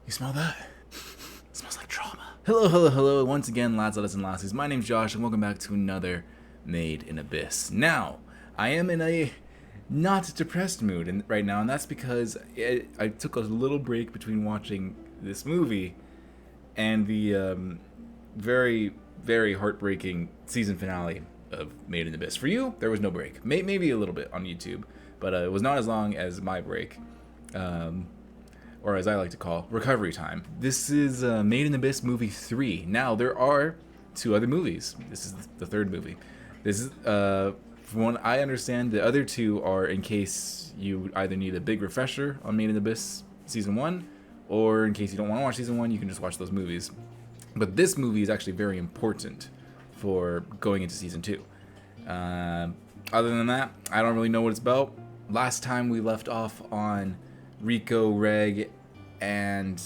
You smell that? It smells like trauma. Hello, hello, hello. Once again, lads, and lassies. My name's Josh, and welcome back to another Made in Abyss. Now, I am in a not depressed mood right now, and that's because I took a little break between watching this movie and the very, very heartbreaking season finale of Made in Abyss. For you, there was no break. Maybe a little bit on YouTube, but it was not as long as my break. Or as I like to call, recovery time. This is Made in Abyss movie 3. Now, there are 2 other movies. This is the 3rd movie. This is, from what I understand, the other 2 are in case you either need a big refresher on Made in Abyss Season 1, or in case you don't want to watch Season 1, you can just watch those movies. But this movie is actually very important for going into Season 2. Other than that, I don't really know what it's about. Last time we left off on Rico, Reg, and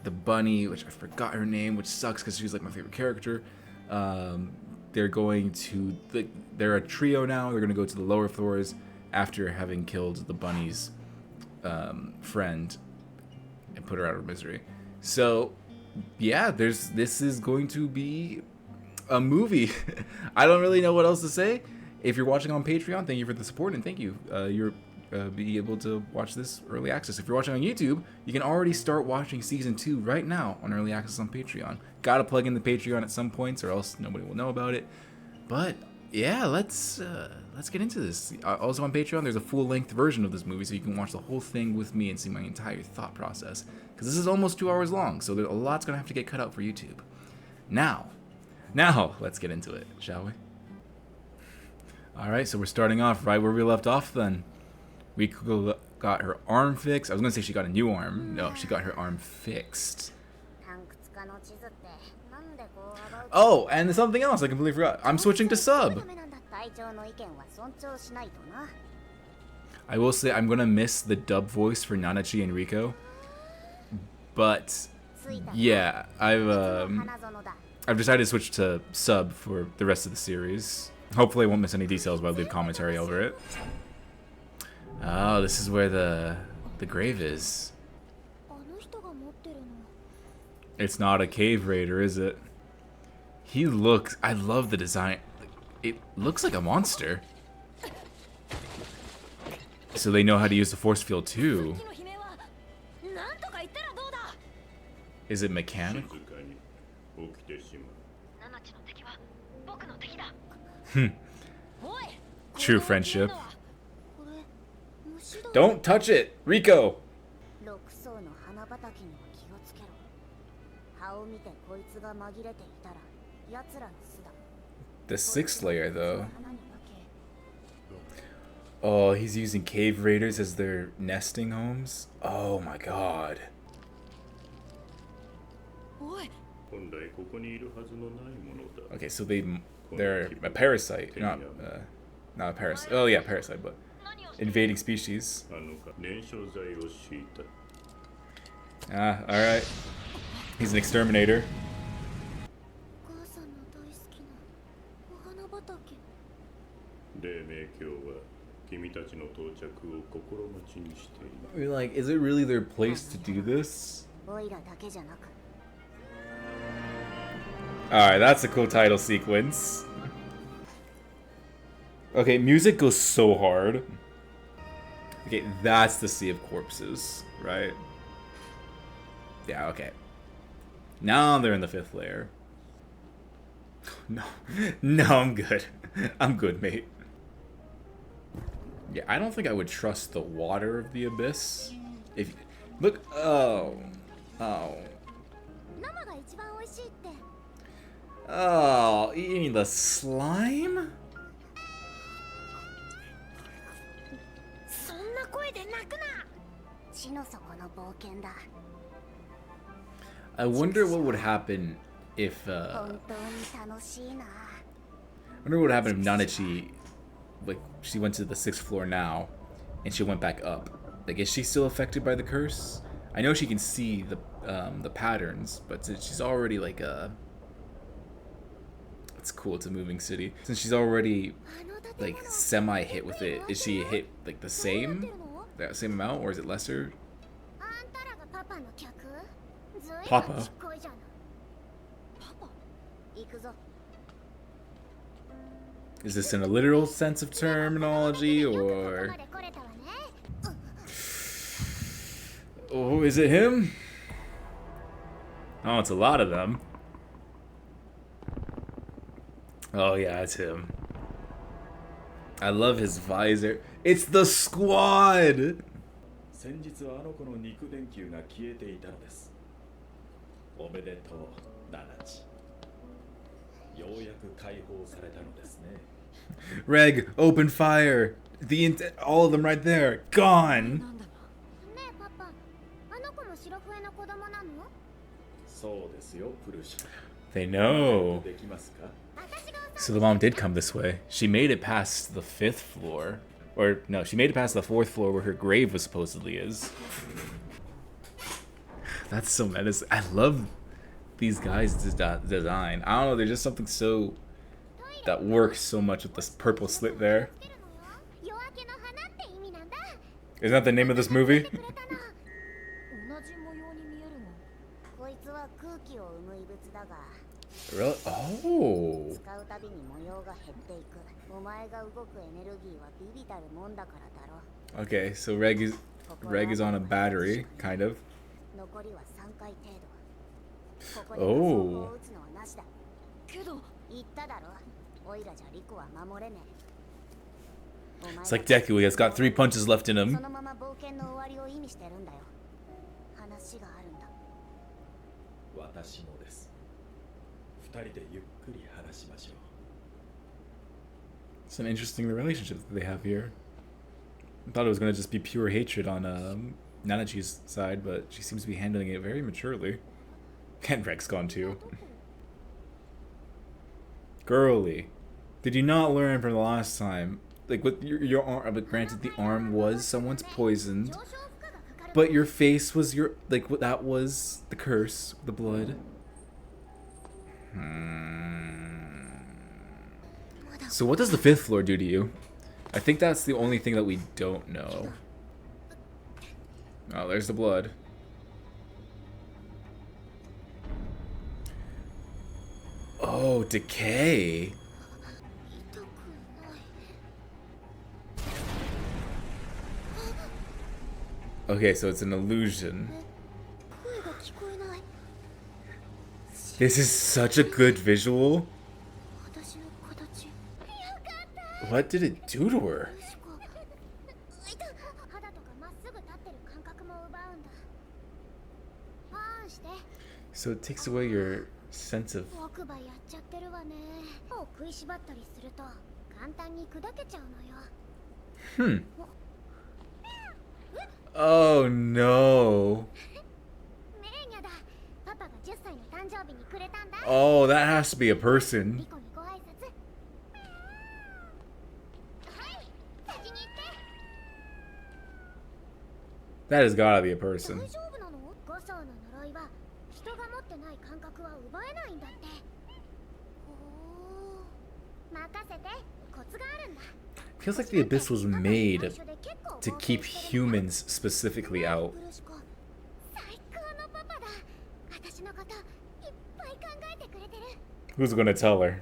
the bunny, which I forgot her name, which sucks because she's like my favorite character. They're going to, they're a trio now. They're going to go to the lower floors after having killed the bunny's friend and put her out of misery. So, yeah, this is going to be a movie. I don't really know what else to say. If you're watching on Patreon, thank you for the support, and thank you. You're be able to watch this early access. If you're watching on YouTube, you can already start watching season 2 right now on early access on Patreon. Gotta plug in the Patreon at some points, or else nobody will know about it. But yeah, let's get into this. Also on Patreon, there's a full-length version of this movie, so you can watch the whole thing with me and see my entire thought process. Because this is almost 2 hours long, so a lot's gonna have to get cut out for YouTube. Now, let's get into it, shall we? All right, so we're starting off right where we left off then. Rico got her arm fixed. I was going to say she got a new arm. No, she got her arm fixed. Oh, and something else I completely forgot. I'm switching to sub. I will say I'm going to miss the dub voice for Nanachi and Rico. But, yeah, I've decided to switch to sub for the rest of the series. Hopefully I won't miss any details, but I'll leave commentary over it. Oh, this is where the grave is. It's not a cave raider, is it? He looks... I love the design. It looks like a monster. So they know how to use the force field too. Is it mechanical? True friendship. Don't touch it, Rico! The 6th layer, though. Oh, he's using cave raiders as their nesting homes? Oh my god. Okay, so they're a parasite, not a parasite. Oh yeah, parasite, but invading species. Alright. He's an exterminator. We're like, is it really their place to do this? Alright, that's a cool title sequence. Okay, music goes so hard. Okay, that's the Sea of Corpses, right? Yeah, okay. Now they're in the 5th layer. No, I'm good. I'm good, mate. Yeah, I don't think I would trust the water of the abyss. If look, oh, eating the slime. I wonder what would happen if Nanachi, like, she went to the 6th floor now and she went back up. Like, is she still affected by the curse? I know she can see the patterns, but since she's already like it's cool, it's a moving city. Since she's already like semi hit with it, is she hit like the same amount, or is it lesser? Papa. Is this in a literal sense of terminology, or... Oh, is it him? Oh, it's a lot of them. Oh yeah, it's him. I love his visor. It's the squad! Reg, open fire! All of them right there, gone! They know. So the mom did come this way. She made it past the 5th floor. Or, no, she made it past the 4th floor where her grave was supposedly is. That's so menacing. I love these guys' design. I don't know, there's just something so... that works so much with this purple slit there. Isn't that the name of this movie? Really? Oh. Okay, so Reg is on a battery, kind of. Oh. It's like Deku, he has got 3 punches left in him. It's an interesting relationship that they have here. I thought it was going to just be pure hatred on Nanachi's side, but she seems to be handling it very maturely. And Reg's gone too. Girly, did you not learn from the last time? Like with your arm, but granted the arm was someone's poisoned, but your face was your, like, that was the curse, the blood. So what does the 5th floor do to you? I think that's the only thing that we don't know. Oh, there's the blood. Oh, decay. Okay, so it's an illusion. This is such a good visual. What did it do to her? So it takes away your sense of... Oh no. Oh, that has to be a person. That has gotta be a person. Feels like the Abyss was made to keep humans specifically out. Who's gonna tell her?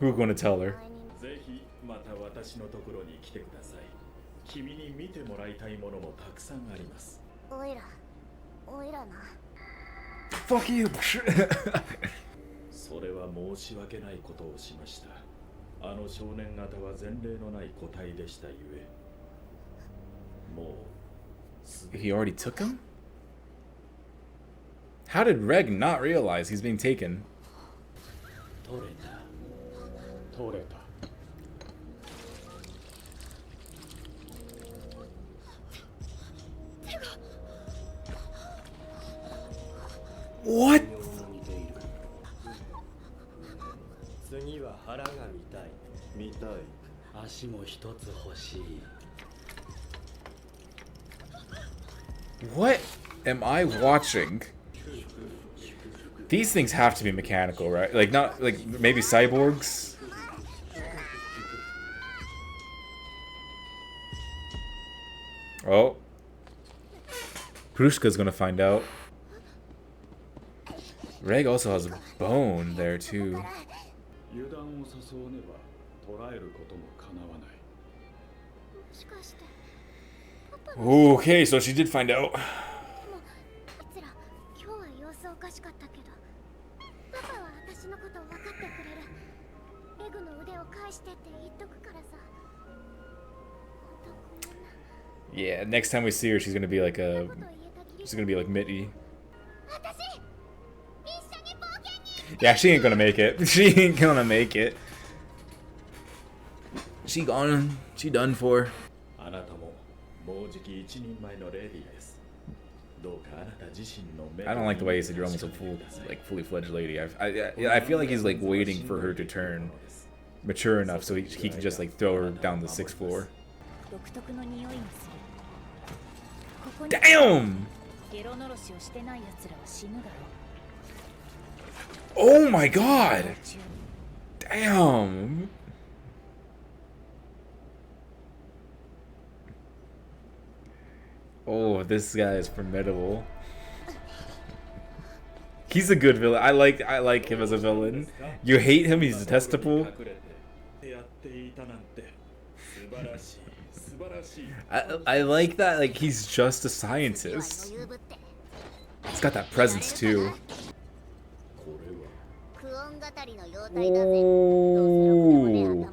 Who's gonna tell her? Fuck you! He already took him? How did Reg not realize he's being taken? What? What am I watching? These things have to be mechanical, right? Like, not, like, maybe cyborgs? Oh. Prushka's gonna find out. Reg also has a bone there too. Okay, so she did find out. Yeah, next time we see her, she's gonna be like Mitty. Yeah, she ain't gonna make it. She ain't gonna make it. She gone. She done for. I don't like the way he said you're almost a fully fledged lady. I feel like he's like waiting for her to turn mature enough so he can just like throw her down the 6th floor. Damn! Oh my god! Damn! Oh, this guy is formidable. He's a good villain. I like him as a villain. You hate him, he's detestable. I like that, like, he's just a scientist. He's got that presence too. Ooh.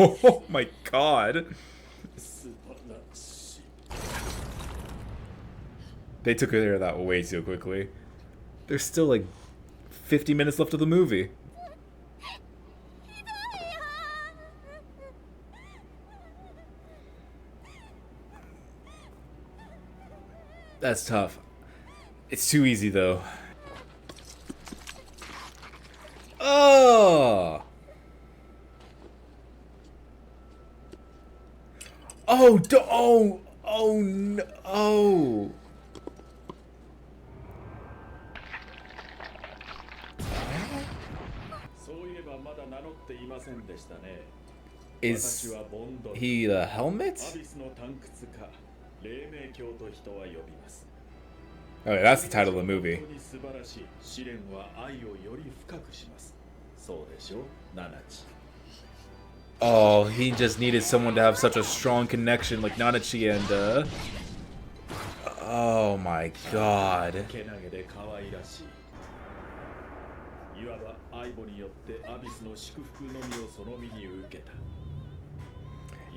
Oh my god. They took care of that way too quickly. There's still like 50 minutes left of the movie. That's tough. It's too easy though. Oh! Oh, oh no! Oh. Is he the helmet? Oh, yeah, that's the title of the movie. Oh, he just needed someone to have such a strong connection like Nanachi and, oh my god.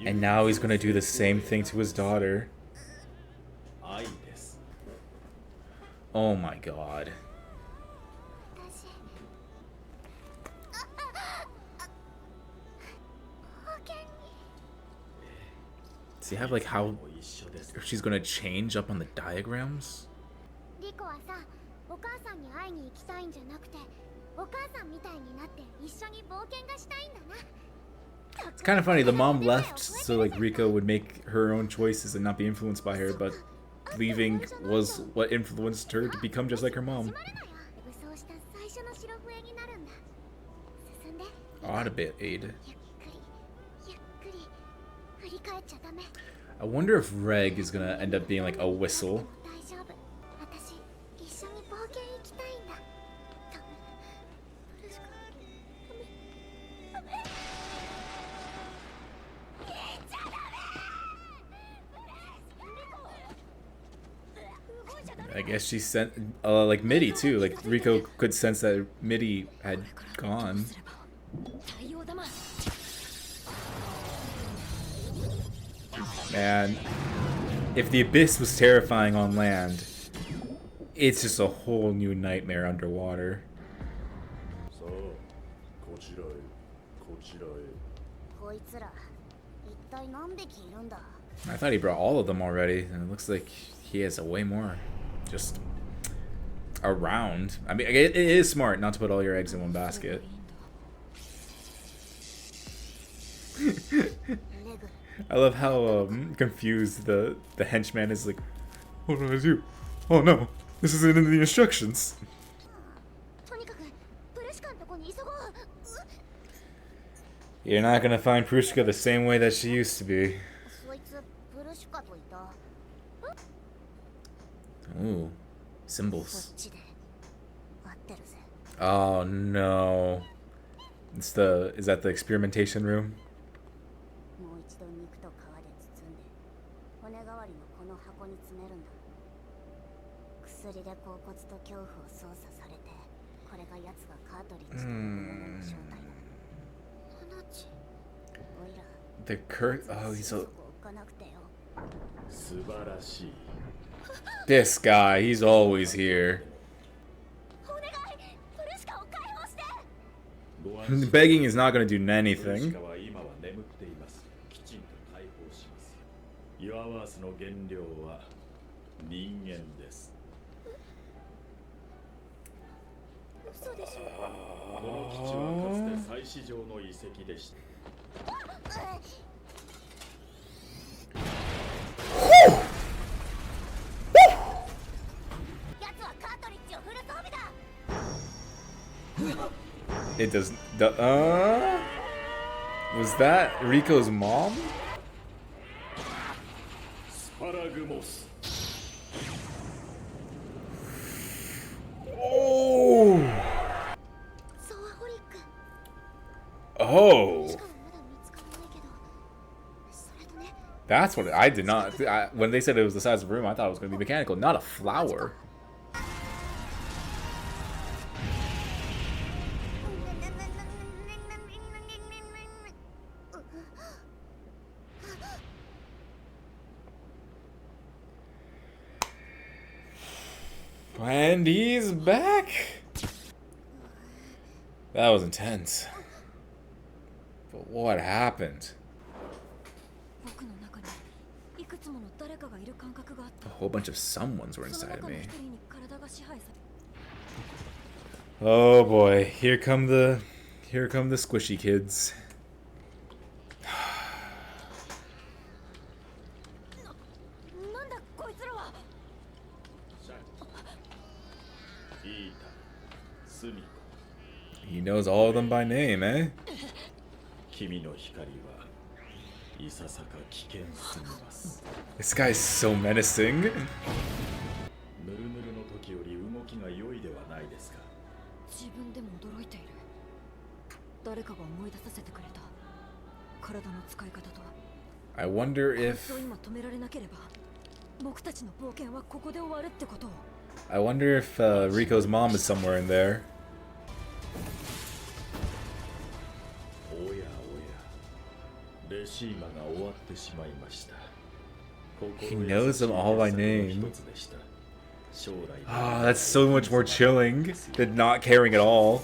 And now he's gonna do the same thing to his daughter. Oh my god. Does he have like how she's gonna change up on the diagrams? It's kind of funny, the mom left so like Riko would make her own choices and not be influenced by her, but leaving was what influenced her to become just like her mom. Odd a bit, Aid. I wonder if Reg is gonna end up being like a whistle. I guess she sent, like Mitty too. Like Riko could sense that Mitty had gone. Man, if the abyss was terrifying on land, it's just a whole new nightmare underwater. I thought he brought all of them already, and it looks like he has a way more just around. I mean, it is smart not to put all your eggs in one basket. I love how confused the henchman is, like, what do I do? Oh no, this isn't in the instructions. You're not gonna find Prushka the same way that she used to be. Ooh, symbols. Oh no. Is that the experimentation room? The oh, he's a... This guy, he's always here. Begging is not going to do anything. It does. Was that Rico's mom? Oh. Oh. That's what I did not. When they said it was the size of a room, I thought it was going to be mechanical, not a flower. And he's back. That was intense. But what happened? A whole bunch of someones were inside of me. Oh boy, here come the squishy kids. He knows all of them by name, eh? This guy's so menacing. I wonder if Rico's mom is somewhere in there. He knows them all by name. Ah, that's so much more chilling than not caring at all.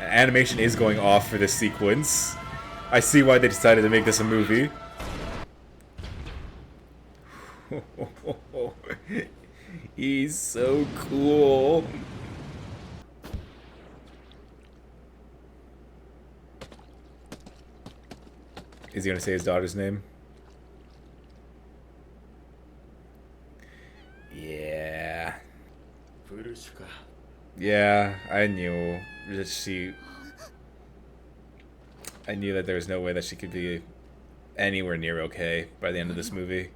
Animation is going off for this sequence. I see why they decided to make this a movie. He's so cool. Is he gonna say his daughter's name? Yeah. Yeah, I knew that I knew that there was no way that she could be anywhere near okay by the end of this movie.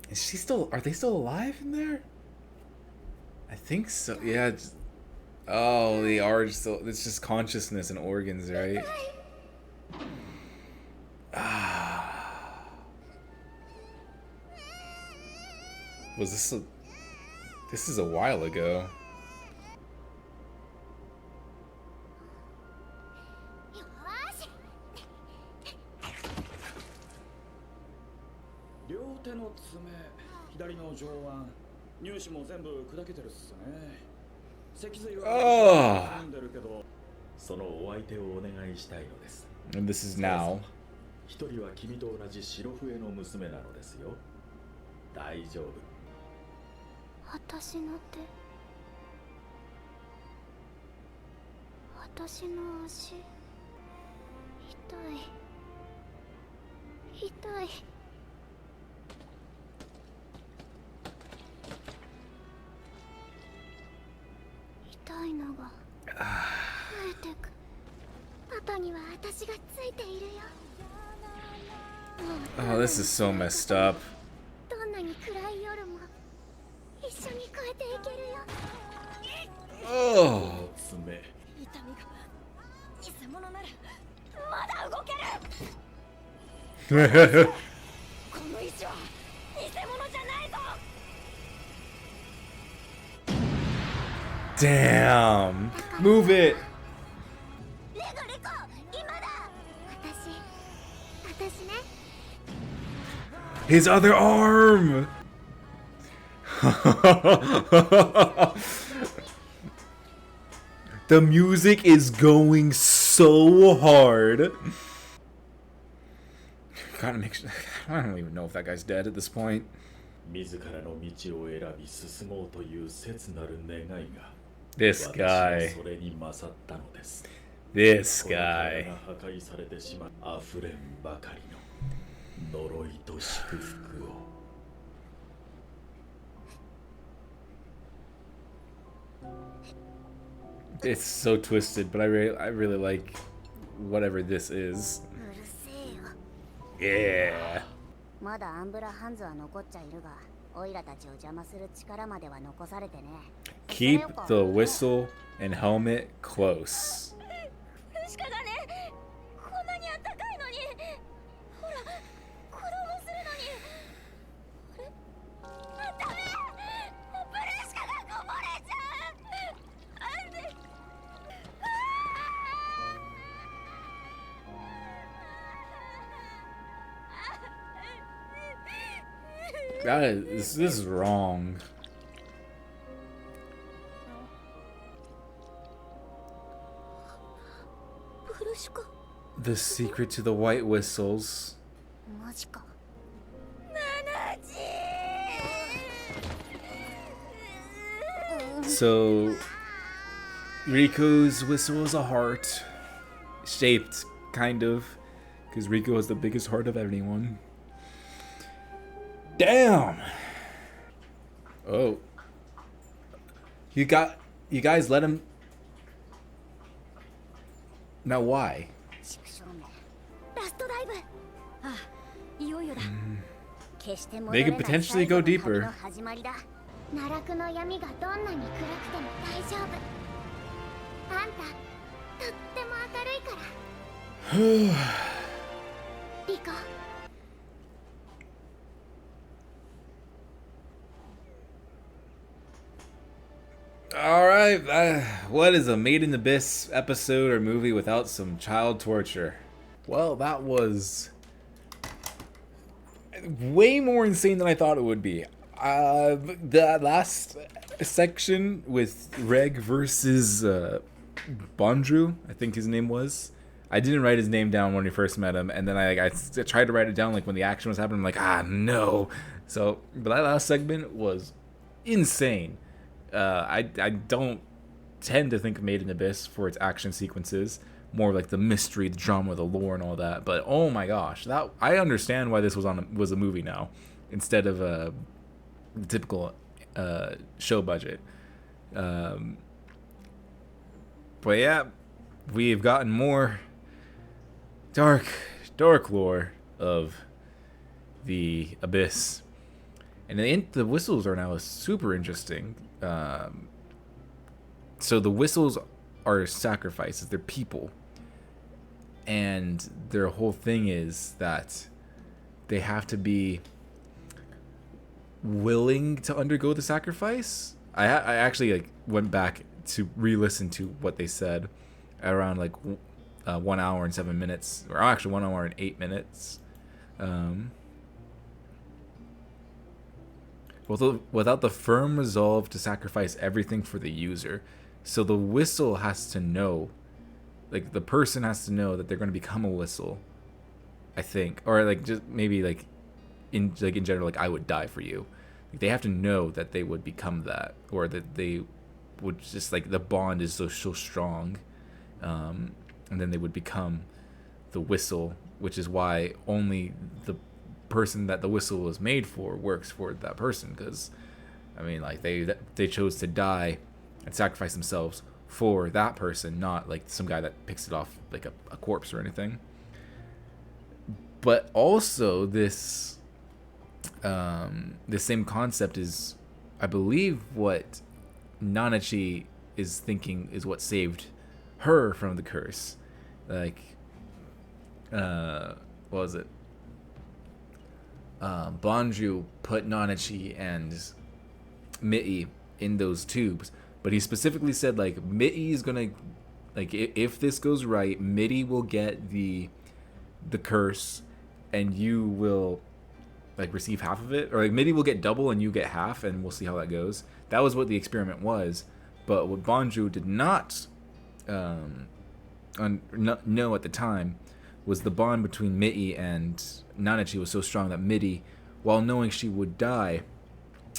Is she still... Are they still alive in there? I think so. Yeah. Oh, they are still... It's just consciousness and organs, right? Was this a... This is a while ago. Oh. And this is now. Oh, this is so messed up. Oh. Damn. Move it. His other arm. The music is going so hard. Gotta make sure. I don't even know if that guy's dead at this point. This guy. This guy. It's so twisted, but I really like whatever this is. Yeah. Keep the whistle and helmet close. This is wrong. The secret to the white whistles. So Riko's whistle is a heart, shaped kind of, because Riko has the biggest heart of anyone. Damn. Oh. You guys let him. Now why? They could potentially go deeper. Alright, what is a Made in Abyss episode or movie without some child torture? Well, that was way more insane than I thought it would be. The last section with Reg versus Bondrewd, I think his name was. I didn't write his name down when we first met him, and then I tried to write it down like when the action was happening. I'm like, no. So, but that last segment was insane. I don't tend to think of Made in Abyss for its action sequences, more like the mystery, the drama, the lore, and all that. But oh my gosh, that I understand why this was a movie now instead of the typical show budget. But yeah, we've gotten more dark lore of the Abyss, and the whistles are now super interesting. So the whistles are sacrifices. They're people. And their whole thing is that they have to be willing to undergo the sacrifice. I actually went back to re-listen to what they said around 1 hour and 7 minutes, or actually 1 hour and 8 minutes. Without the firm resolve to sacrifice everything for the user. So the whistle has to know, the person has to know that they're going to become a whistle, I think, or just maybe in general, I would die for you. They have to know that they would become that, or that they would just the bond is so strong, and then they would become the whistle, which is why only the person that the whistle was made for works for that person, because they chose to die and sacrifice themselves for that person, not like some guy that picks it off like a corpse or anything. But also this same concept is, I believe, what Nanachi is thinking is what saved her from the curse. Like, what was it? Bondrewd put Nanachi and Mitty in those tubes, but he specifically said, like, Mitty is gonna, like, if this goes right, Mitty will get the curse, and you will, like, receive half of it, or like Mitty will get double and you get half, and we'll see how that goes. That was what the experiment was, but what Bondrewd did not know at the time was the bond between Mitty and Nanachi was so strong that Mitty, while knowing she would die,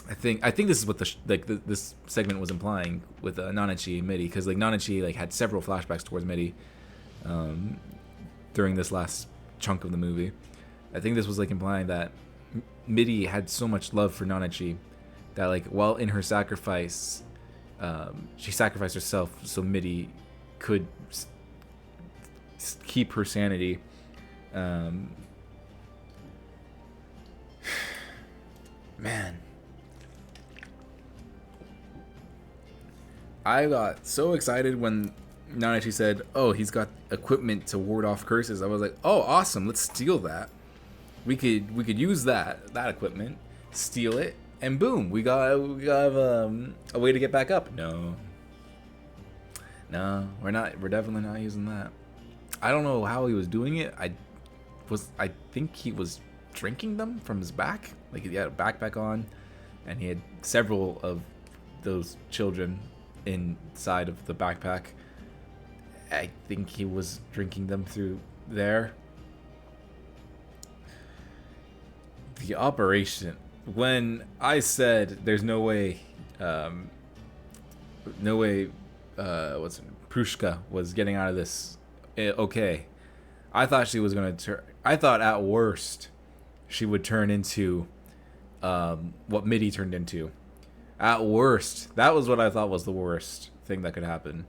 I think this is what this segment was implying with Nanachi and Mitty, because like Nanachi like had several flashbacks towards Mitty during this last chunk of the movie. I think this was like implying that Mitty had so much love for Nanachi that, like, while in her sacrifice, she sacrificed herself so Mitty could keep her sanity. Man, I got so excited when Nanachi said, "Oh, he's got equipment to ward off curses." I was like, "Oh, awesome! Let's steal that. We could use that equipment, steal it, and boom, we got a way to get back up." No, we're not. We're definitely not using that. I don't know how he was doing it. I think he was drinking them from his back. Like, he had a backpack on, and he had several of those children inside of the backpack. I think he was drinking them through there. The operation, when I said there's no way Prushka was getting out of this okay, I thought she was gonna I thought at worst she would turn into what Mitty turned into. At worst, that was what I thought was the worst thing that could happen.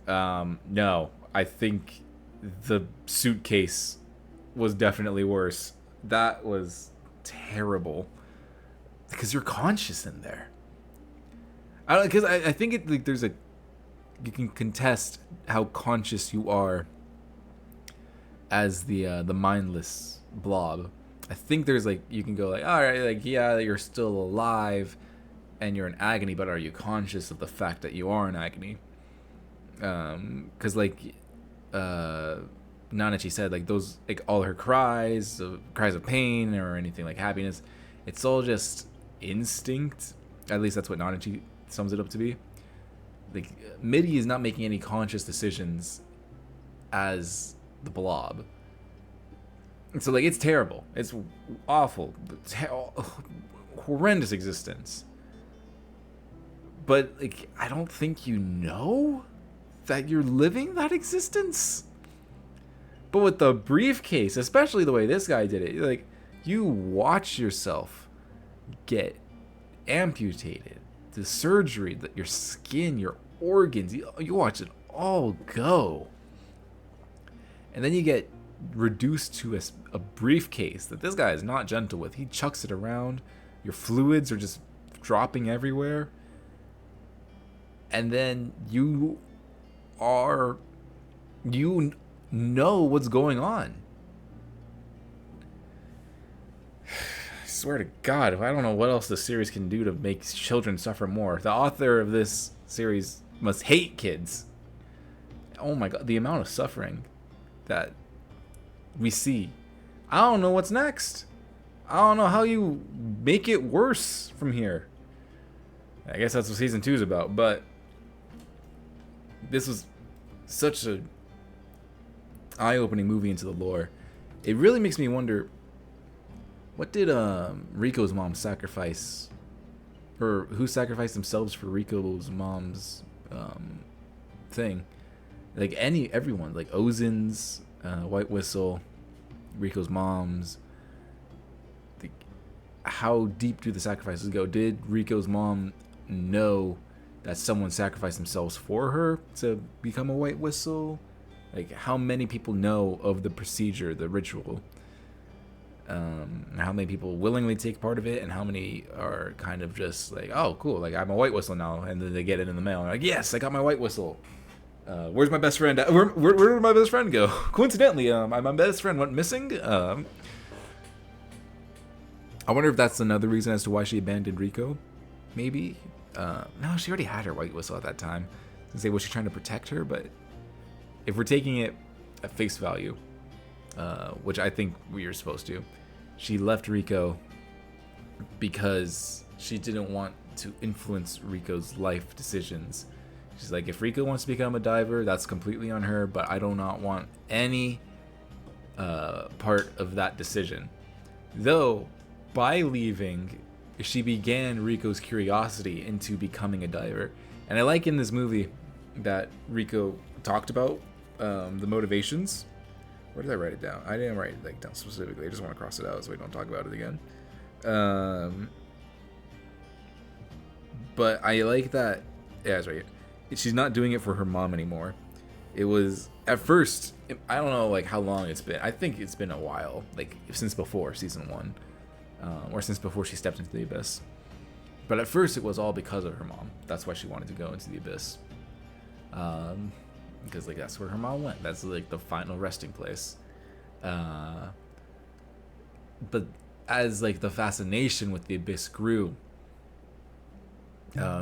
No, I think the suitcase was definitely worse. That was terrible, because you're conscious in there. I think it, like, you can contest how conscious you are as the mindless blob. I think there's, like, you can go like, all right, like, yeah, you're still alive and you're in agony, but are you conscious of the fact that you are in agony? Because like Nanachi said, like, those, like, all her cries of pain or anything like happiness, it's all just instinct. At least that's what Nanachi sums it up to be. Like, Mitty is not making any conscious decisions as the blob. So, like, it's terrible. It's awful. Horrendous existence. But, like, I don't think you know that you're living that existence. But with the briefcase, especially the way this guy did it, like, you watch yourself get amputated, the surgery, that your skin, your organs, you watch it all go. And then you get reduced to a briefcase that this guy is not gentle with. He chucks it around. Your fluids are just dropping everywhere. And then you know what's going on. I swear to God, I don't know what else the series can do to make children suffer more. The author of this series must hate kids. Oh my God, the amount of suffering that we see. I don't know what's next. I don't know how you make it worse from here. I guess that's what season 2 is about, but this was such a eye-opening movie into the lore. It really makes me wonder, what did Rico's mom sacrifice, or who sacrificed themselves for Rico's mom's thing? Like, everyone, like Ozen's, White Whistle, Rico's mom's. How deep do the sacrifices go? Did Rico's mom know that someone sacrificed themselves for her to become a white whistle. Like, how many people know of the procedure, the ritual? How many people willingly take part of it, and how many are kind of just like, oh, cool, like I'm a white whistle now, and then they get it in the mail, and like, yes, I got my white whistle. Where's my best friend? Where did my best friend go? Coincidentally, my best friend went missing. I wonder if that's another reason as to why she abandoned Rico. Maybe. No, she already had her white whistle at that time. I was gonna say, was she trying to protect her? But if we're taking it at face value, which I think we are supposed to, she left Rico because she didn't want to influence Rico's life decisions. She's like, if Rico wants to become a diver, that's completely on her, but I do not want any part of that decision. Though, by leaving, she began Rico's curiosity into becoming a diver. And I like in this movie that Rico talked about the motivations. Where did I write it down? I didn't write it down specifically. I just want to cross it out so we don't talk about it again. But I like that. Yeah, that's right. She's not doing it for her mom anymore. It was at first. I don't know like how long it's been. I think it's been a while, like since before season 1, or since before she stepped into the abyss. But at first, it was all because of her mom. That's why she wanted to go into the abyss. Because like that's where her mom went. That's like the final resting place. But as like the fascination with the abyss grew,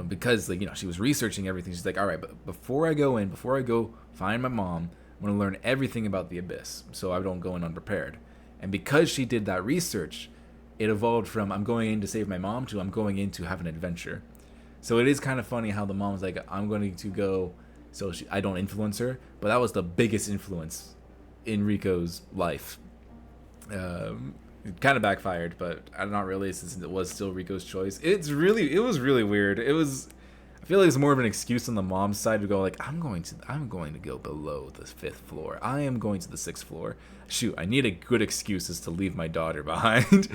because like she was researching everything. She's like, all right, but before I go find my mom, I'm gonna learn everything about the abyss, so I don't go in unprepared. And because she did that research, it evolved from I'm going in to save my mom to I'm going in to have an adventure. So it is kind of funny how the mom's like, I'm going to go so I don't influence her, but that was the biggest influence in Rico's life. It kind of backfired, but not really, since it was still Rico's choice. It was really weird. I feel like it's more of an excuse on the mom's side to go like, I'm going to go below the 5th floor. I am going to the 6th floor. Shoot, I need a good excuse as to leave my daughter behind.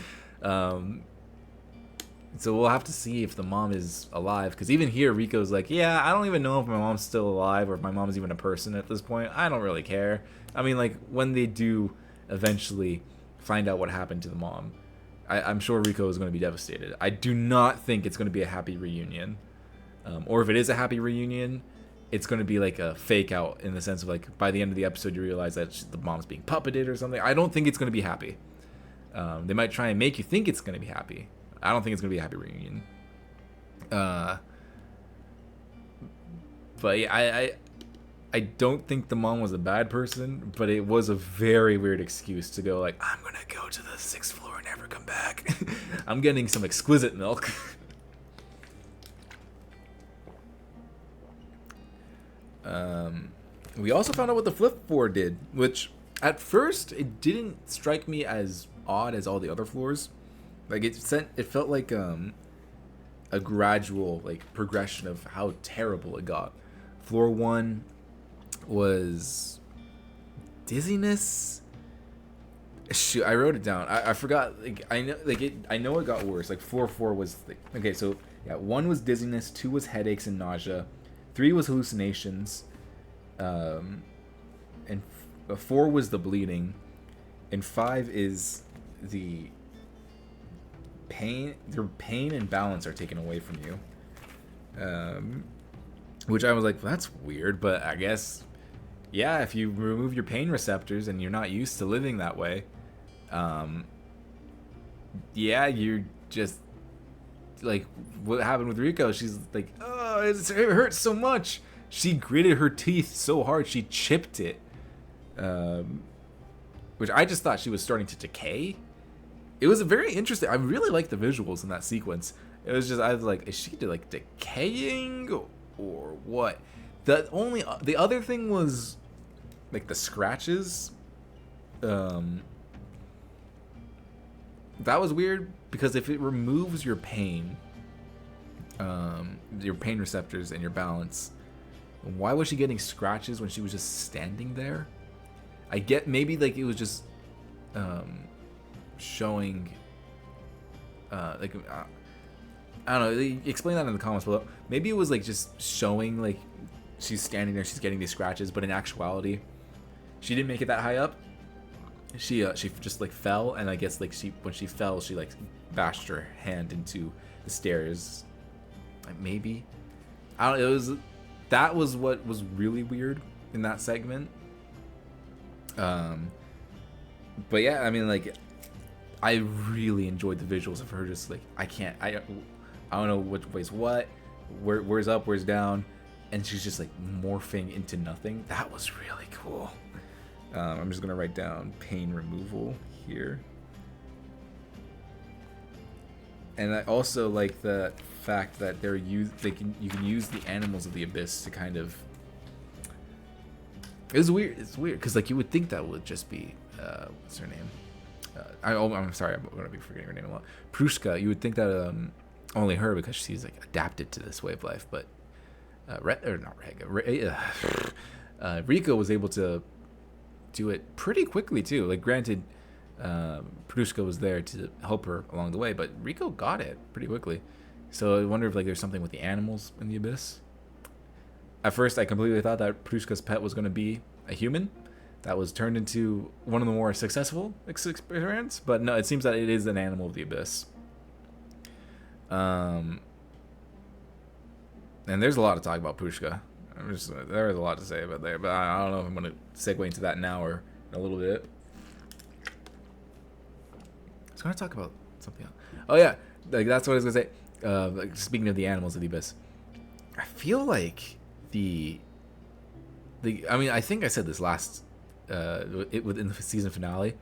So we'll have to see if the mom is alive, because even here Rico's like, yeah, I don't even know if my mom's still alive or if my mom's even a person at this point. I don't really care. I mean, like, when they do eventually find out what happened to the mom, I'm sure Rico is going to be devastated. I do not think it's going to be a happy reunion, or if it is a happy reunion, it's going to be like a fake out, in the sense of like by the end of the episode you realize that the mom's being puppeted or something. I don't think it's going to be happy. They might try and make you think it's going to be happy. I don't think it's going to be a happy reunion. But yeah, I don't think the mom was a bad person, but it was a very weird excuse to go like, I'm going to go to the 6th floor and never come back. I'm getting some exquisite milk. We also found out what the flip floor did, which at first it didn't strike me as odd as all the other floors. Like it felt like a gradual like progression of how terrible it got. Floor 1 was dizziness. Shoot, I wrote it down. I forgot. Like I know it got worse. Like floor 4 was like, okay. So yeah, 1 was dizziness, 2 was headaches and nausea, 3 was hallucinations, and 4 was the bleeding, and 5 is the pain. Their pain and balance are taken away from you. Which I was like, well, that's weird, but I guess, yeah, if you remove your pain receptors and you're not used to living that way, yeah, you're just like what happened with Rico. She's like, oh, it hurts so much. She gritted her teeth so hard she chipped it, which I just thought she was starting to decay. It was a very interesting. I really liked the visuals in that sequence. It was just, I was like, is she like decaying or what? The other thing was like the scratches. That was weird, because if it removes your pain receptors and your balance, why was she getting scratches when she was just standing there? I get maybe like it was just showing I don't know. Explain that in the comments below. Maybe it was like just showing like she's standing there, she's getting these scratches, but in actuality, she didn't make it that high up. She just like fell, and I guess like when she fell, she like bashed her hand into the stairs. Like maybe, I don't. That was what was really weird in that segment. But yeah, I mean, like, I really enjoyed the visuals of her just like I don't know which way's what, where's up, where's down, and she's just like morphing into nothing. That was really cool. I'm just gonna write down pain removal here. And I also like the fact that you can use the animals of the abyss to kind of. It's weird because like you would think that would just be what's her name? I'm sorry, I'm gonna be forgetting her name a lot. Prushka. You would think that only her because she's like adapted to this way of life, but Rika was able to do it pretty quickly too. Like granted, Prushka was there to help her along the way, but Rico got it pretty quickly. So I wonder if like there's something with the animals in the abyss. At first, I completely thought that Prushka's pet was going to be a human that was turned into one of the more successful experiments, but no, it seems that it is an animal of the abyss. And there's a lot to talk about Prushka. There is a lot to say about there, but I don't know if I'm going to segue into that now or in a little bit. I was going to talk about something else. Oh yeah, like that's what I was going to say. Like, speaking of the animals of the abyss, I feel like I mean, I think I said this last within the season finale.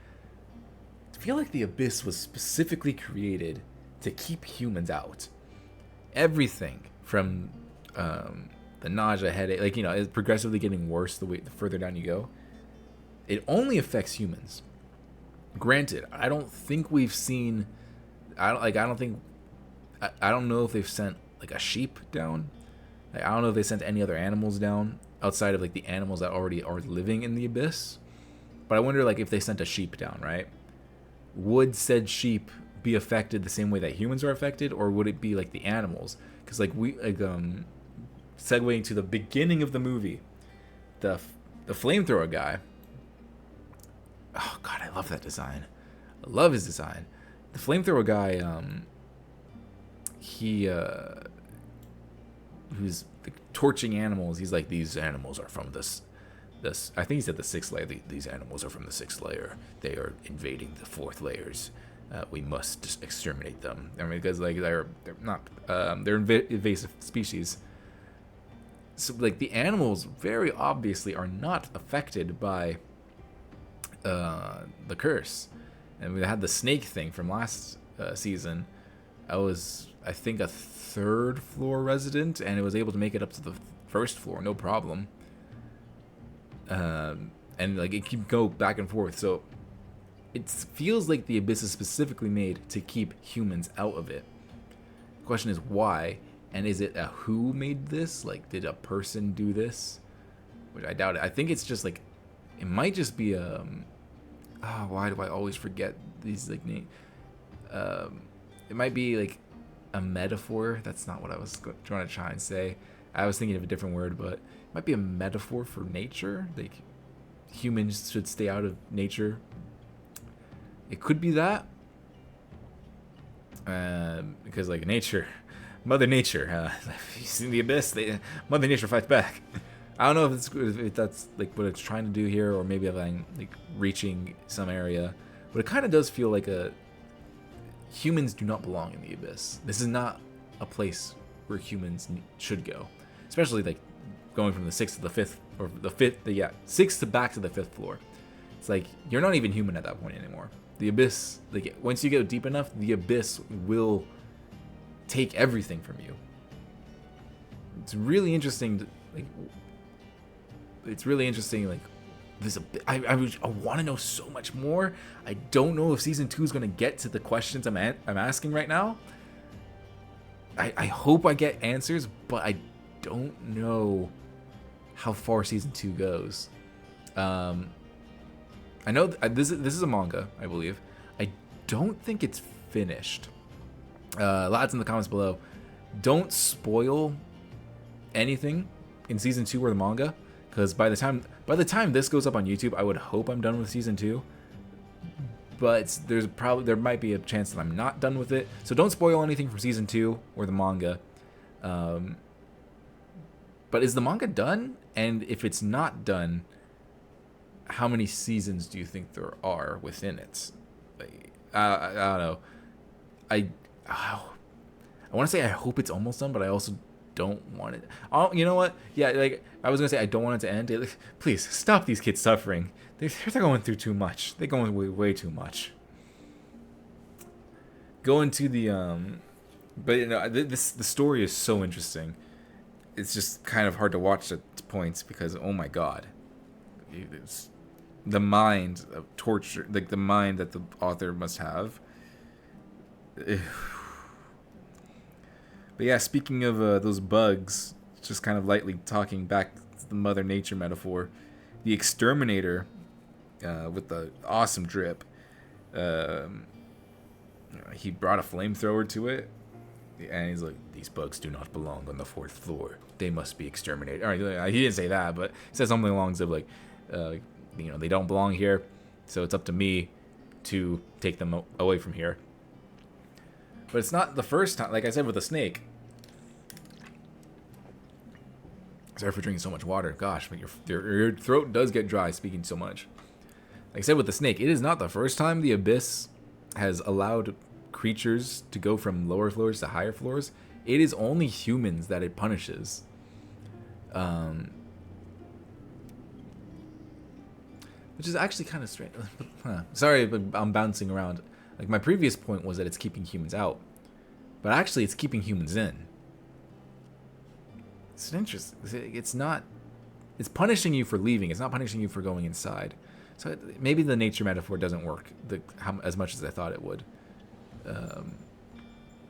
I feel like the abyss was specifically created to keep humans out. Everything from the nausea, headache, like, you know, it's progressively getting worse the further down you go. It only affects humans. Granted, I don't think we've seen. I don't know if they've sent like a sheep down. Like, I don't know if they sent any other animals down outside of like the animals that already are living in the abyss. But I wonder like if they sent a sheep down, right? Would said sheep be affected the same way that humans are affected, or would it be like the animals? Because like segueing to the beginning of the movie, the flamethrower guy. Oh god, I love that design. I love his design. The flamethrower guy, who's torching animals. He's like, these animals are from this. I think he said the 6th layer. These animals are from the 6th layer. They are invading the 4th layers. We must just exterminate them. I mean, because like they're not they're invasive species. So like the animals very obviously are not affected by the curse. And we had the snake thing from last season. I was, I think, a 3rd floor resident, and it was able to make it up to the 1st floor, no problem. And like it keep go back and forth. So it feels like the abyss is specifically made to keep humans out of it. The question is why, and is it a who made this? Like, did a person do this? Which I doubt it. I think it's just like, it might just be why do I always forget these like names? It might be like a metaphor. That's not what I was trying to try and say. I was thinking of a different word, but it might be a metaphor for nature. Like, humans should stay out of nature. It could be that. Because like nature, Mother Nature, if you see the abyss, Mother Nature fights back. I don't know if that's like what it's trying to do here, or maybe if I'm like reaching some area, but it kind of does feel like humans do not belong in the abyss. This is not a place where humans should go, especially like going from the 6th to the 5th, or the 6th to back to the 5th floor. It's like you're not even human at that point anymore. The abyss, like once you go deep enough, the abyss will take everything from you. It's really interesting. It's really interesting. Like this, I want to know so much more. I don't know if season 2 is going to get to the questions I'm asking right now. I hope I get answers, but I don't know how far season 2 goes. I know this is a manga, I believe. I don't think it's finished. Lads in the comments below, don't spoil anything in season 2 or the manga, because by the time this goes up on YouTube, I would hope I'm done with season 2. But there might be a chance that I'm not done with it. So don't spoil anything from season 2 or the manga. But is the manga done? And if it's not done, how many seasons do you think there are within it? Like, I don't know. I want to say I hope it's almost done, but I also don't want it. Oh, you know what? Yeah, like I was gonna say I don't want it to end. Like, please stop these kids suffering. They're going through too much. They're going way too much. Going to the but you know, the story is so interesting. It's just kind of hard to watch at points because oh my god, it's the mind of torture, like the mind that the author must have. But yeah, speaking of those bugs, just kind of lightly talking back to the Mother Nature metaphor, the exterminator with the awesome drip, he brought a flamethrower to it, and he's like, "These bugs do not belong on the 4th floor. They must be exterminated." All right, he didn't say that, but he said something along the lines of like, you know, they don't belong here, so it's up to me to take them away from here. But it's not the first time, like I said with the snake. Sorry for drinking so much water. Gosh, but your throat does get dry speaking so much. Like I said with the snake, it is not the first time the Abyss has allowed creatures to go from lower floors to higher floors. It is only humans that it punishes. Which is actually kind of strange. Sorry, but I'm bouncing around. Like, my previous point was that it's keeping humans out. But actually, it's keeping humans in. It's interesting. It's not... It's punishing you for leaving. It's not punishing you for going inside. So maybe the nature metaphor doesn't work as much as I thought it would. But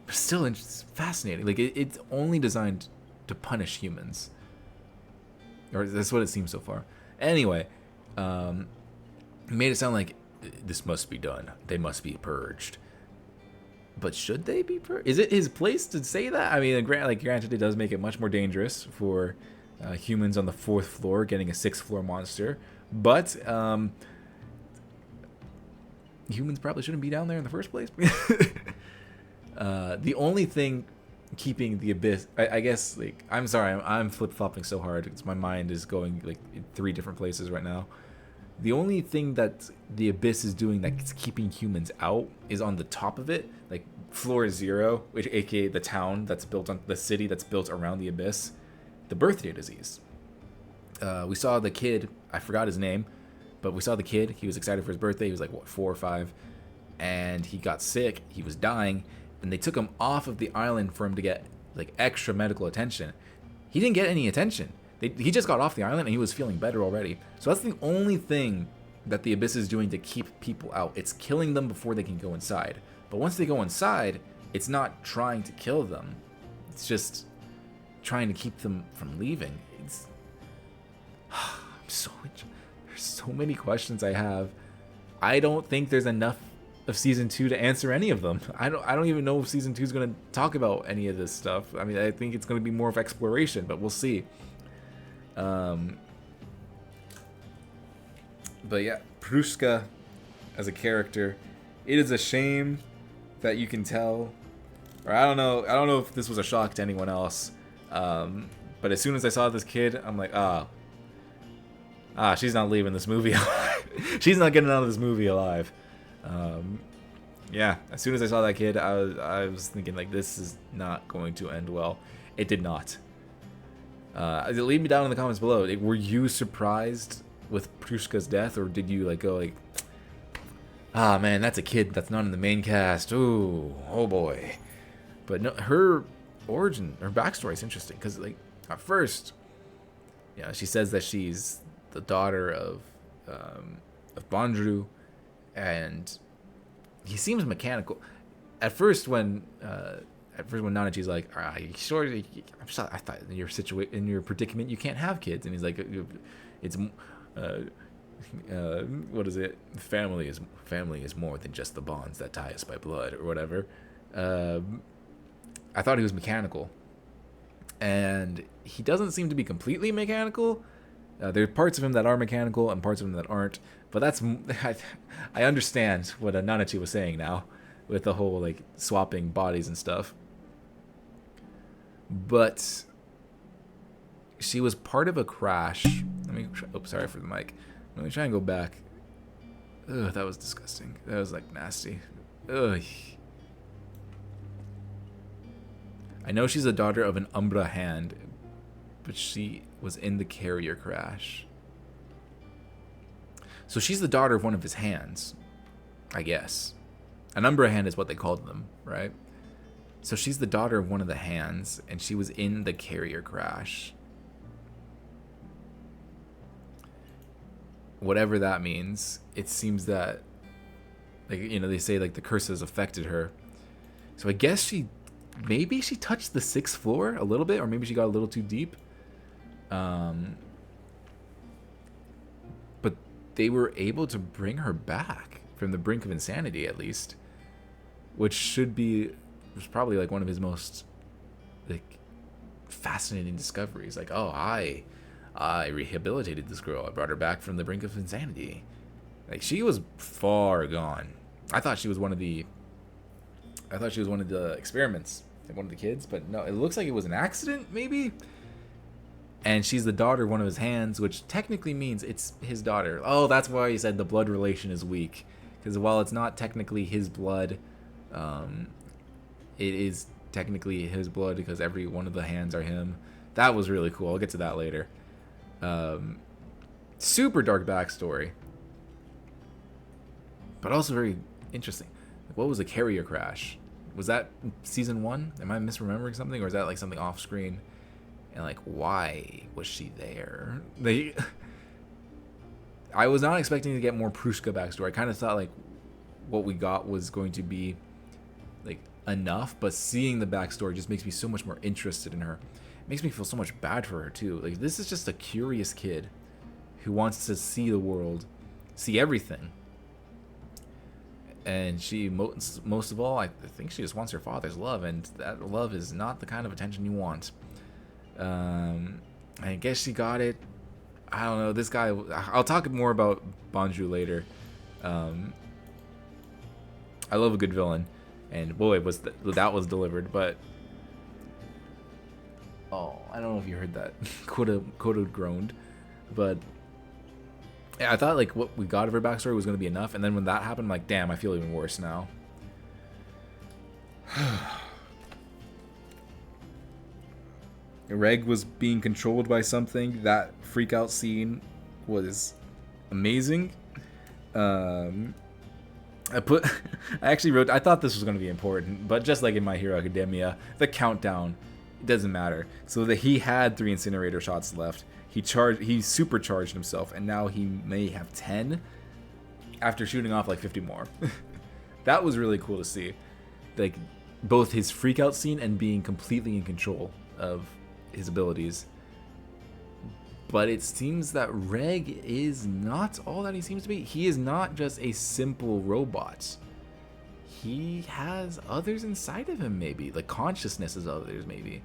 still, it's fascinating. Like, it's only designed to punish humans. Or that's what it seems so far. Anyway, it made it sound like this must be done. They must be purged. But should they be purged? Is it his place to say that? I mean, granted, it does make it much more dangerous for humans on the 4th floor getting a 6th floor monster. But humans probably shouldn't be down there in the first place. The only thing keeping the Abyss, I guess, like, I'm sorry, I'm flip-flopping so hard because my mind is going like in 3 different places right now. The only thing that the Abyss is doing that's keeping humans out is on the top of it, like floor 0, which aka the town that's built on the city that's built around the Abyss, the birthday disease. We saw the kid, I forgot his name, but we saw the kid. He was excited for his birthday. He was like, what, 4 or 5, and he got sick. He was dying, and they took him off of the island for him to get like extra medical attention. He didn't get any attention. He just got off the island and he was feeling better already. So that's the only thing that the Abyss is doing to keep people out. It's killing them before they can go inside. But once they go inside, it's not trying to kill them. It's just trying to keep them from leaving. It's there's so many questions I have. I don't think there's enough of season 2 to answer any of them. I don't even know if season 2 is going to talk about any of this stuff. I mean, I think it's going to be more of exploration, but we'll see. But yeah, Prushka as a character, it is a shame that you can tell, or I don't know if this was a shock to anyone else, but as soon as I saw this kid, I'm like, she's not leaving this movie alive. She's not getting out of this movie alive. Yeah, as soon as I saw that kid, I was thinking, like, this is not going to end well. It did not. Leave me down in the comments below. Were you surprised with Prushka's death, or did you like go like, ah man, that's a kid that's not in the main cast. Ooh, oh boy. But no, her origin, her backstory is interesting because like at first, yeah, she says that she's the daughter of Bondrewd, and he seems mechanical. At first when Nanachi's like, "Are you sure? I thought in your predicament you can't have kids," and he's like, "It's what is it? Family is more than just the bonds that tie us by blood or whatever." I thought he was mechanical, and he doesn't seem to be completely mechanical. There are parts of him that are mechanical and parts of him that aren't. But that's I understand what Nanachi was saying now, with the whole like swapping bodies and stuff. But she was part of a crash. Sorry for the mic. Let me try and go back. Ugh, that was disgusting. That was like nasty. Ugh. I know she's the daughter of an Umbra hand, but she was in the carrier crash. So she's the daughter of one of his hands, I guess. An Umbra hand is what they called them, right? So she's the daughter of one of the hands, and she was in the carrier crash. Whatever that means, it seems that, like, you know, they say like the curse has affected her. So I guess maybe she touched the 6th floor a little bit, or maybe she got a little too deep. But they were able to bring her back from the brink of insanity, at least, which was probably like one of his most like fascinating discoveries. Like, oh, I rehabilitated this girl. I brought her back from the brink of insanity. Like, she was far gone. I thought she was one of the experiments, like one of the kids, but no, it looks like it was an accident, maybe. And she's the daughter of one of his hands, which technically means it's his daughter. Oh, that's why he said the blood relation is weak, because while it's not technically his blood, it is technically his blood because every one of the hands are him. That was really cool. I'll get to that later. Super dark backstory, but also very interesting. What was a carrier crash? Was that season 1? Am I misremembering something, or is that like something off screen? And like, why was she there? I was not expecting to get more Prushka backstory. I kind of thought like what we got was going to be like enough, but seeing the backstory just makes me so much more interested in her. It makes me feel so much bad for her too. Like, this is just a curious kid who wants to see the world, see everything. And she, most of all, I think she just wants her father's love, and that love is not the kind of attention you want. I guess she got it. I don't know. This guy, I'll talk more about Bondrewd later. I love a good villain, and boy, that was delivered. But oh, I don't know if you heard that. Koda groaned, but yeah, I thought like what we got of her backstory was going to be enough, and then when that happened, I'm like, damn, I feel even worse now. Reg was being controlled by something. That freak out scene was amazing. I actually wrote, I thought this was going to be important, but just like in My Hero Academia, the countdown, it doesn't matter. So that he had 3 incinerator shots left. He supercharged himself, and now he may have 10 after shooting off like 50 more. That was really cool to see. Like, both his freak out scene and being completely in control of his abilities. But it seems that Reg is not all that he seems to be. He is not just a simple robot. He has others inside of him, maybe. Like, consciousness is others, maybe.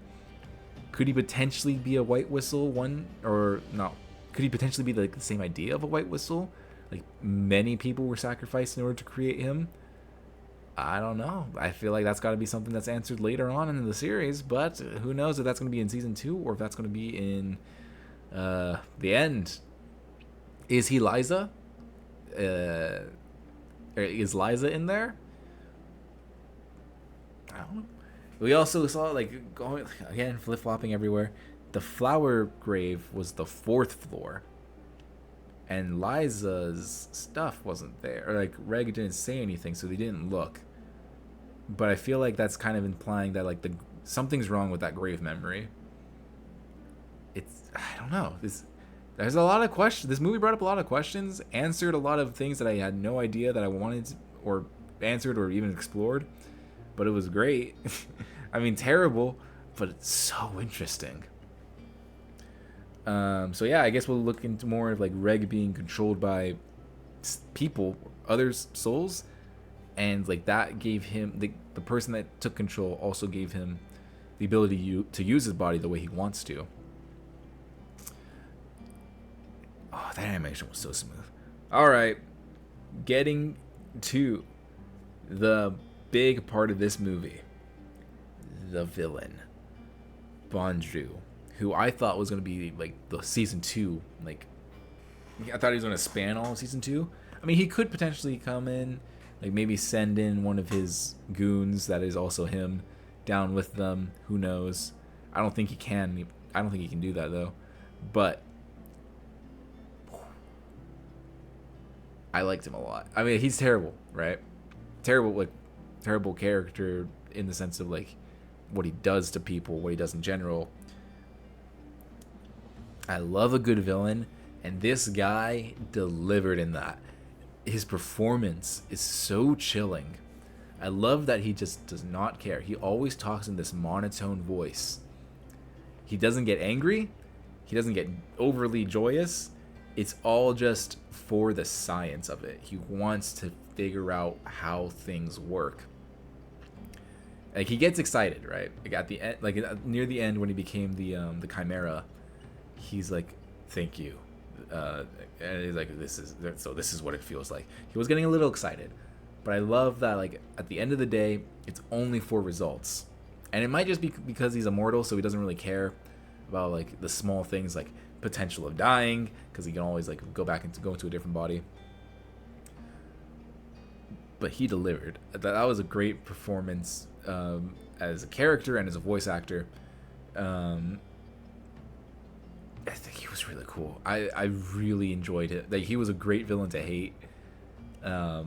Could he potentially be a White Whistle one? Or, no. Could he potentially be like the same idea of a White Whistle? Like, many people were sacrificed in order to create him? I don't know. I feel like that's got to be something that's answered later on in the series, but who knows if that's going to be in season 2 or if that's going to be in the end. Is he Liza? Or is Liza in there? I don't know. We also saw, like, going again, flip-flopping everywhere. The flower grave was the 4th floor, and Liza's stuff wasn't there. Or, like, Reg didn't say anything, so they didn't look. But I feel like that's kind of implying that, like, something's wrong with that grave memory. I don't know. There's a lot of questions. This movie brought up a lot of questions, answered a lot of things that I had no idea that I wanted, or answered, or even explored. But it was great. I mean, terrible, but it's so interesting. So yeah, I guess we'll look into more of like Reg being controlled by people, others' souls, and like that gave him the person that took control also gave him the ability to use his body the way he wants to. Oh, that animation was so smooth. All right, getting to the big part of this movie, the villain, Bondrewd, who I thought was going to be like the season 2. Like, I thought he was going to span all of season 2. I mean, he could potentially come in, like maybe send in one of his goons that is also him down with them. Who knows? I don't think he can. I don't think he can do that though. But I liked him a lot. I mean, he's terrible, right? Terrible character in the sense of like what he does to people, what he does in general. I love a good villain, and this guy delivered in that. His performance is so chilling. I love that he just does not care. He always talks in this monotone voice. He doesn't get angry. He doesn't get overly joyous. It's all just for the science of it. He wants to figure out how things work. Like, he gets excited, right? Like at the end, like near the end when he became the Chimera, he's like, "Thank you," and he's like, "This is what it feels like." He was getting a little excited, but I love that like at the end of the day, it's only for results, and it might just be because he's immortal, so he doesn't really care about like the small things like potential of dying, because he can always like go into a different body. But he delivered. That was a great performance as a character and as a voice actor. I think he was really cool. I really enjoyed it. Like, he was a great villain to hate. I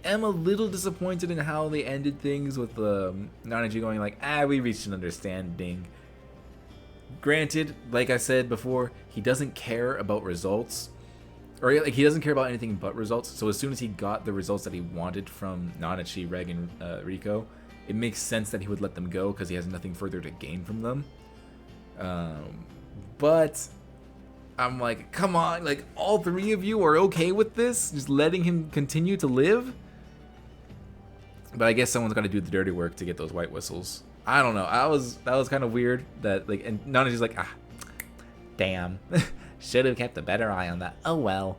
am a little disappointed in how they ended things with Nanaji going like, we reached an understanding. Granted, like I said before, he doesn't care about results. Or like, he doesn't care about anything but results. So as soon as he got the results that he wanted from Nanachi, Reg, and Riko, it makes sense that he would let them go because he has nothing further to gain from them. But I'm like, come on, like all three of you are okay with this? Just letting him continue to live? But I guess someone's got to do the dirty work to get those white whistles. I don't know. That was kind of weird. That like, and Nanachi's like, damn. Should have kept a better eye on that. Oh well.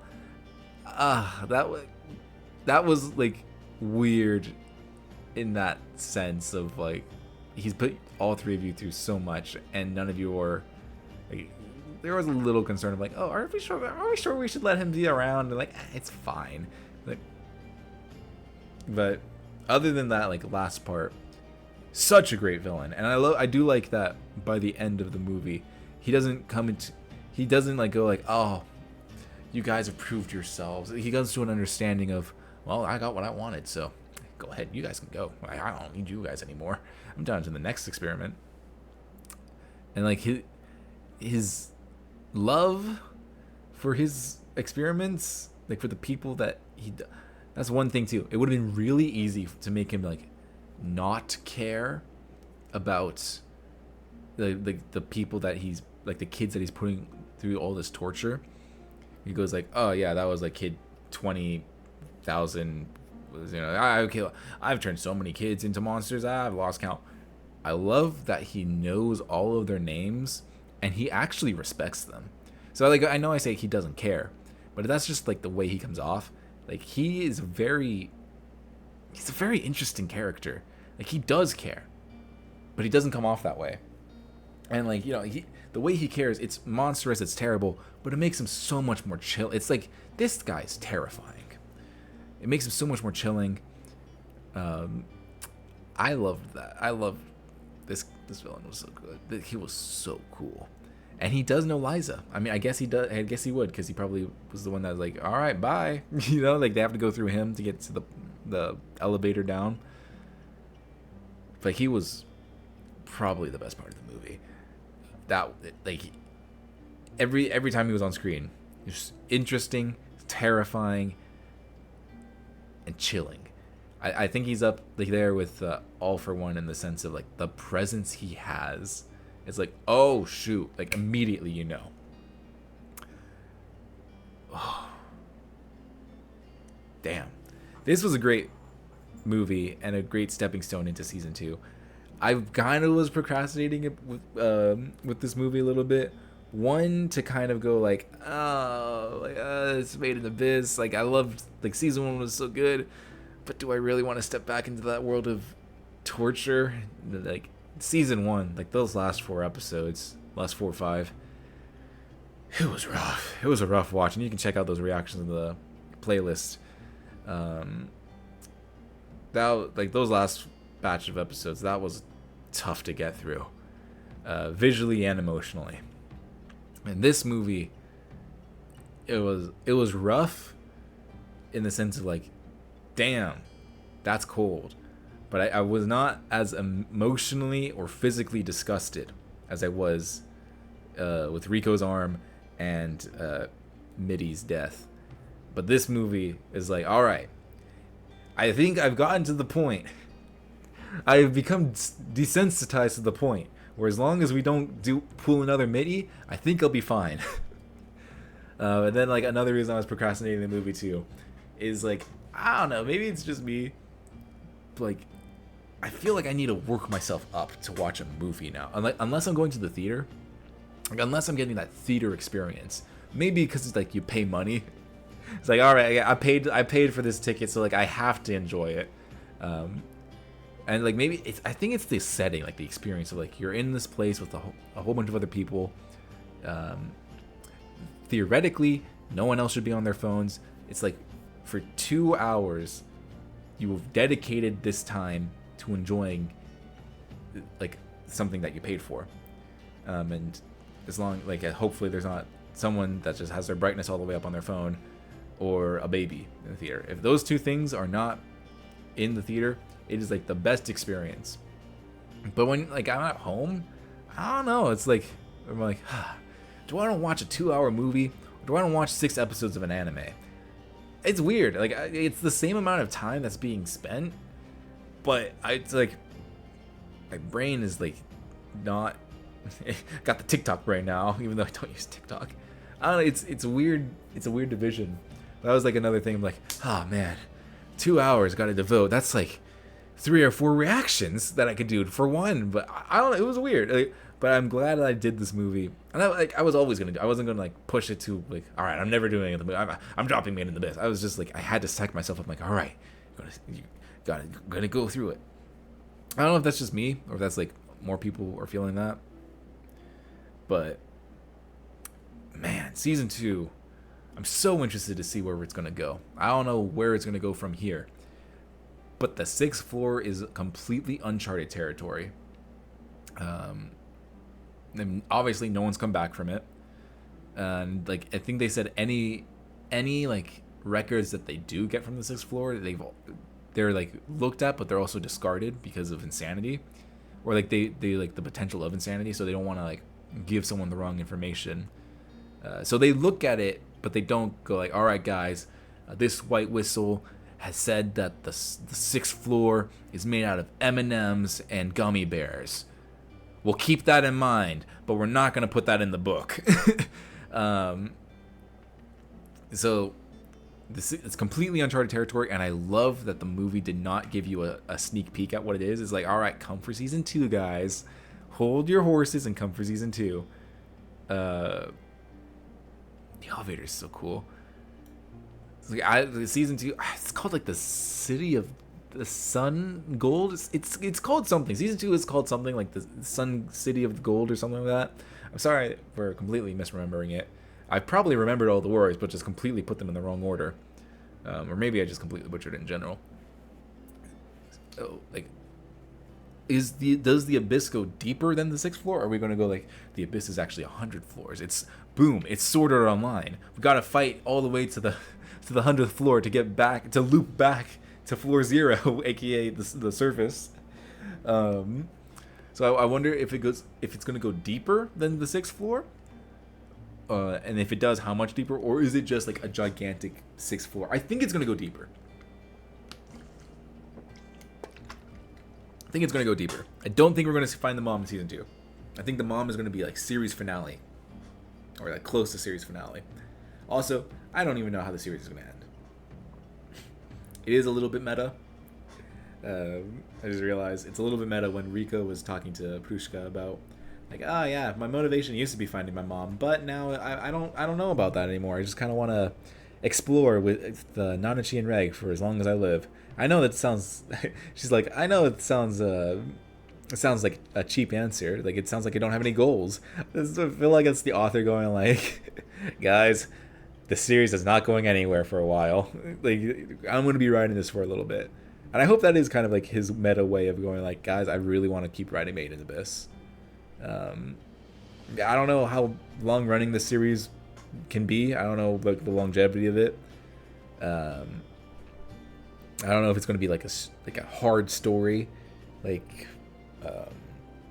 That was like weird in that sense of like, he's put all three of you through so much, and none of you are. Like, there was a little concern of like, oh, are we sure we should let him be around? And like, it's fine. Like, but other than that, like last part, such a great villain, and I do like that by the end of the movie, he doesn't like go like, oh, you guys have proved yourselves. He comes to an understanding of, well, I got what I wanted, so go ahead, you guys can go. I don't need you guys anymore. I'm down to the next experiment. And like his love for his experiments, like for the people that that's one thing too. It would have been really easy to make him like not care about the people that he's like, the kids that he's putting through all this torture. He goes like, oh yeah, that was like kid 20,000. Okay, I've turned so many kids into monsters, I've lost count. I love that he knows all of their names and he actually respects them. So like, I know I say he doesn't care, but that's just like the way he comes off. Like, he's a very interesting character. Like, he does care, but he doesn't come off that way. And like, the way he cares, it's monstrous, it's terrible, but it makes him so much more chill. It's like, this guy's terrifying. It makes him so much more chilling. I loved that. I loved this villain was so good. He was so cool. And he does know Liza. I mean, I guess he does. I guess he would, because he probably was the one that was like, all right, bye. Like, they have to go through him to get to the elevator down. But he was probably the best part of the movie. That, like, every time he was on screen, it was interesting, terrifying, and chilling. I think he's up like there with All for One in the sense of like the presence he has. It's like, oh shoot, like immediately you know. Oh, damn, this was a great movie and a great stepping stone into season 2. I kind of was procrastinating it with this movie a little bit. One, to kind of go like, oh, like, it's Made in Abyss. Like, I loved, like, season 1 was so good, but do I really want to step back into that world of torture? Like, season 1, like, those last 4 episodes, last 4 or 5, it was rough. It was a rough watch, and you can check out those reactions in the playlist. Like, those last batch of episodes, that was tough to get through, visually and emotionally. And this movie, it was rough in the sense of like, damn, that's cold. But I was not as emotionally or physically disgusted as I was with Rico's arm and Mitty's death. But this movie is like, all right, I think I've gotten to the point. I've become desensitized to the point where as long as we don't pull another Mitty, I think I'll be fine. And then, like, another reason I was procrastinating the movie too is, like, I don't know, maybe it's just me, like, I feel like I need to work myself up to watch a movie now. Unless I'm going to the theater, like, unless I'm getting that theater experience. Maybe because it's like you pay money. It's like, all right, I paid for this ticket, so like I have to enjoy it. And like maybe I think it's the setting, like the experience of like you're in this place with a whole bunch of other people. Theoretically, no one else should be on their phones. It's like for 2 hours, you have dedicated this time to enjoying like something that you paid for. And as long like hopefully there's not someone that just has their brightness all the way up on their phone, or a baby in the theater. If those two things are not in the theater, it is like the best experience. But when like I'm at home, I don't know. It's like I'm like, do I want to watch a 2-hour movie, or do I want to watch 6 episodes of an anime? It's weird. Like it's the same amount of time that's being spent, but it's like my brain is like not got the TikTok brain now, even though I don't use TikTok. I don't know. It's weird. It's a weird division. That was like another thing. I'm like, oh man, 2 hours got to devote. That's like 3 or 4 reactions that I could do for one. But I don't know. It was weird. Like, but I'm glad that I did this movie. And I was always gonna do. I wasn't gonna like push it to like, all right, I'm never doing it. I'm dropping Made in Abyss. I was just like, I had to psych myself up. Like, all right, gonna go through it. I don't know if that's just me or if that's like more people are feeling that. But man, season 2, I'm so interested to see where it's gonna go. I don't know where it's gonna go from here. But the 6th floor is completely uncharted territory. And obviously no one's come back from it. And like I think they said any like records that they do get from the 6th floor, they're like looked at, but they're also discarded because of insanity, or like they like the potential of insanity, so they don't want to like give someone the wrong information. So they look at it, but they don't go like, all right, guys, this white whistle has said that the 6th floor is made out of M&Ms and gummy bears. We'll keep that in mind, but we're not going to put that in the book. So it's completely uncharted territory, and I love that the movie did not give you a sneak peek at what it is. It's like, all right, come for season 2, guys. Hold your horses and come for season 2. The elevator is so cool. It's like season 2. It's called like the City of the Sun Gold. It's called something. Season 2 is called something like the Sun City of Gold or something like that. I'm sorry for completely misremembering it. I probably remembered all the words, but just completely put them in the wrong order, or maybe I just completely butchered it in general. So, like, does the abyss go deeper than the 6th floor? Or are we going to go like the abyss is actually 100 floors? It's boom. It's Sword Art Online. We got to fight all the way to the 100th floor to get back to loop back to floor 0, aka the surface. So I wonder if it's going to go deeper than the 6th floor. And if it does, how much deeper? Or is it just like a gigantic 6th floor? I think it's going to go deeper. I think it's going to go deeper. I don't think we're going to find the mom in season 2. I think the mom is going to be like series finale. Or like close to series finale. Also, I don't even know how the series is going to end. It is a little bit meta. I just realized it's a little bit meta when Rika was talking to Prushka about like, oh yeah, my motivation used to be finding my mom, but now I don't know about that anymore. I just kind of want to explore with the Nanachi and Reg for as long as I live. I know that sounds. She's like, I know it sounds. It sounds like a cheap answer. Like it sounds like you don't have any goals. I feel like it's the author going like, guys, the series is not going anywhere for a while. Like I'm going to be writing this for a little bit, and I hope that is kind of like his meta way of going like, guys, I really want to keep writing Made in Abyss. I don't know how long running this series can be. I don't know like the longevity of it. I don't know if it's going to be like a hard story, like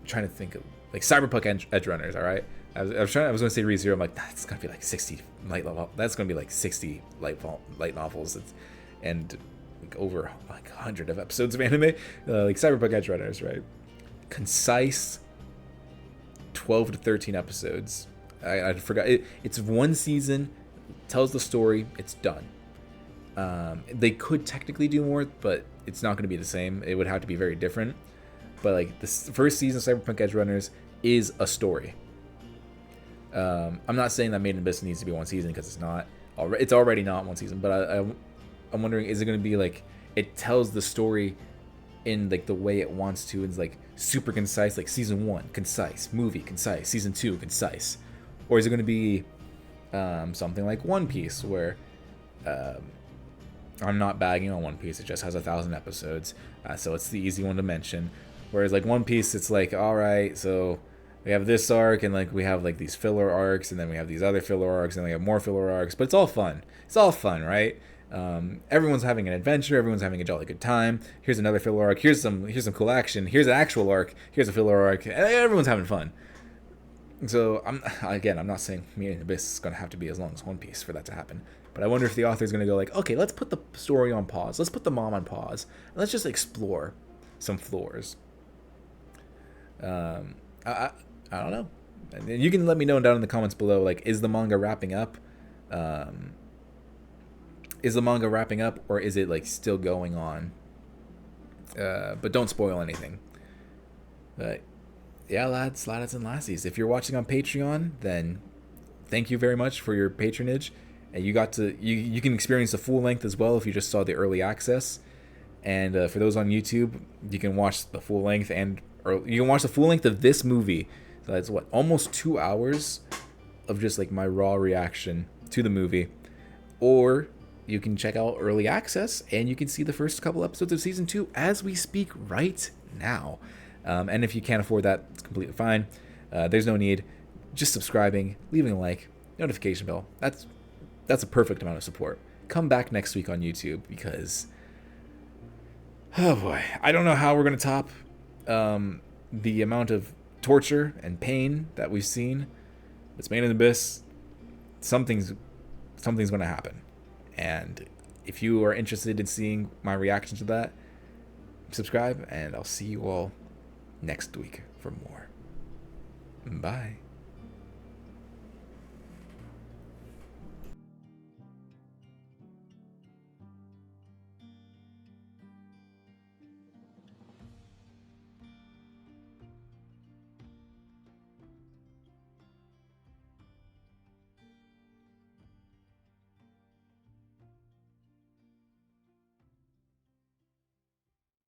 trying to think of like Cyberpunk Edge Runners. All right, I was going to say ReZero. I'm like, that's going to be like 60 light level. That's going to be like 60 light novels, and like over like 100 of episodes of anime. Like Cyberpunk Edge Runners, right? Concise. 12 to 13 episodes. I forgot. It's one season, tells the story, it's done. They could technically do more, but it's not going to be the same. It would have to be very different. But like the first season of Cyberpunk Edge Runners is a story. I'm not saying that Made in Abyss needs to be one season because it's not. It's already not one season. But I'm wondering, is it going to be like it tells the story in like the way it wants to, and it's like super concise, like season 1 concise, movie concise, season 2 concise, or is it going to be something like One Piece where I'm not bagging on One Piece, it just has 1,000 episodes, so it's the easy one to mention, whereas like One Piece, it's like, all right, so we have this arc, and like we have like these filler arcs, and then we have these other filler arcs, and then we have more filler arcs, but it's all fun, right? Everyone's having an adventure. Everyone's having a jolly good time. Here's another filler arc. Here's some cool action. Here's an actual arc. Here's a filler arc. Everyone's having fun. So I'm not saying Made in Abyss is going to have to be as long as One Piece for that to happen. But I wonder if the author is going to go like, okay, let's put the story on pause. Let's put the mom on pause. And let's just explore some floors. I don't know. And you can let me know down in the comments below. Like, is the manga wrapping up? Is the manga wrapping up, or is it like still going on? But don't spoil anything. But yeah, lads and lassies, if you're watching on Patreon, then thank you very much for your patronage. And you got to you can experience the full length as well if you just saw the early access. And for those on YouTube, you can watch the full length, or you can watch the full length of this movie. So that's what, almost 2 hours of just like my raw reaction to the movie. Or you can check out early access, and you can see the first couple episodes of season 2 as we speak right now. And if you can't afford that, it's completely fine. There's no need. Just subscribing, leaving a like, notification bell. That's a perfect amount of support. Come back next week on YouTube because, oh boy, I don't know how we're gonna top the amount of torture and pain that we've seen. It's Made in Abyss. Something's gonna happen. And if you are interested in seeing my reaction to that, subscribe, and I'll see you all next week for more. Bye.